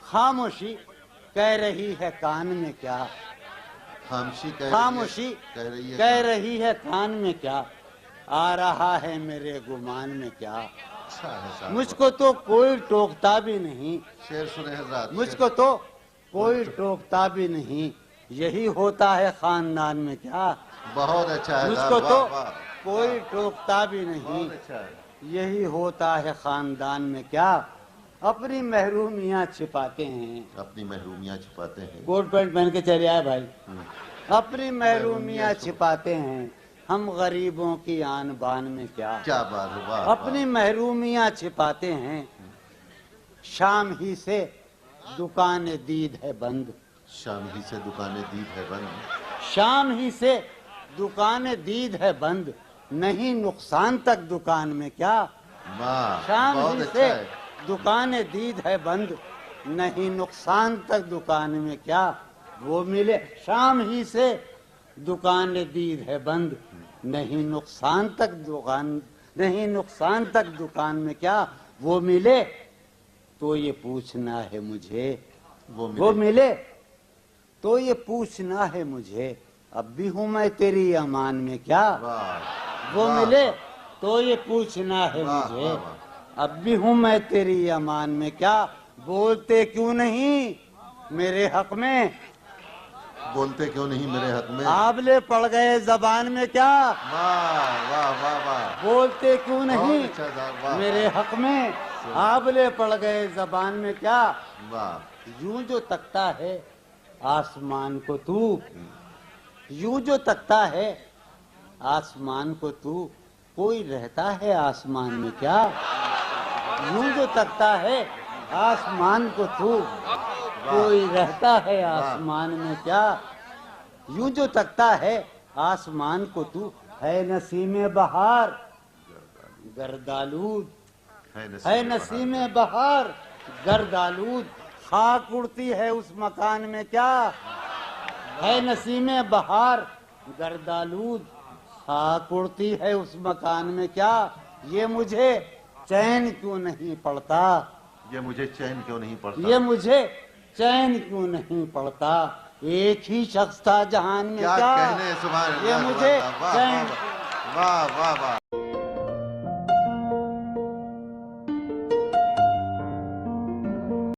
خاموشی کہہ رہی ہے کان میں کیا، خاموشی کہہ رہی ہے کان میں کیا، آ رہا ہے میرے گمان میں کیا، مجھ کو تو کوئی ٹوکتا بھی نہیں، شعر سنے حضرات، مجھ کو تو کوئی ٹوکتا بھی نہیں، یہی ہوتا ہے خاندان میں کیا، بہت اچھا ہے، مجھ کو تو کوئی ٹوکتا بھی نہیں، یہی ہوتا ہے خاندان میں کیا، اپنی محرومیاں چھپاتے ہیں، اپنی محرومیاں چھپاتے ہیں، کوٹ پینٹ پہن کے چلے آئے بھائی، اپنی محرومیاں چھپاتے ہیں، ہم غریبوں کی آن بان میں کیا، کیا بات ہے، اپنی محرومیاں چھپاتے ہیں، شام ہی سے دکان دید ہے بند، شام ہی سے دکانیں دید ہے بند، شام ہی سے دکان دید ہے بند، نہیں نقصان تک دکان میں کیا، شام ہی سے دکان دید ہے بند، نہیں نقصان تک دکان میں کیا، وہ ملے، شام ہی سے دکان دید ہے بند، نہیں نقصان تک دکان، نہیں نقصان تک دکان میں کیا، وہ ملے تو یہ پوچھنا ہے مجھے، وہ ملے تو یہ پوچھنا ہے مجھے، اب بھی ہوں میں تیری امان میں کیا، وہ ملے تو یہ پوچھنا ہے مجھے، اب بھی ہوں میں تیری امان میں کیا، بولتے کیوں نہیں میرے حق میں، بولتے کیوں نہیں میرے حق میں، آبلے پڑ گئے زبان میں کیا، واہ واہ واہ واہ، بولتے کیوں نہیں میرے حق میں، آبلے پڑ گئے زبان میں کیا، یوں جو تکتا ہے آسمان کو تو، یوں جو تکتا ہے آسمان کو تو، کوئی رہتا ہے آسمان میں کیا، یوں جو تکتا ہے آسمان کو تو، کوئی رہتا ہے آسمان میں کیا، یوں جو تکتا ہے آسمان کو تو، ہے نسیم بہار گردآلود، ہے نسیم بہار گردآلود، خاک اڑتی ہے اس مکان میں کیا، ہے نسیم بہار گردآلود، خاک اڑتی ہے اس مکان میں کیا، یہ مجھے چین کیوں نہیں پڑتا، یہ مجھے چین کیوں نہیں پڑتا، یہ مجھے چین کیوں نہیں پڑتا، ایک ہی شخص تھا جہان میں کیا، کہنے، سبحان اللہ، یہ مجھے چین واہ واہ واہ،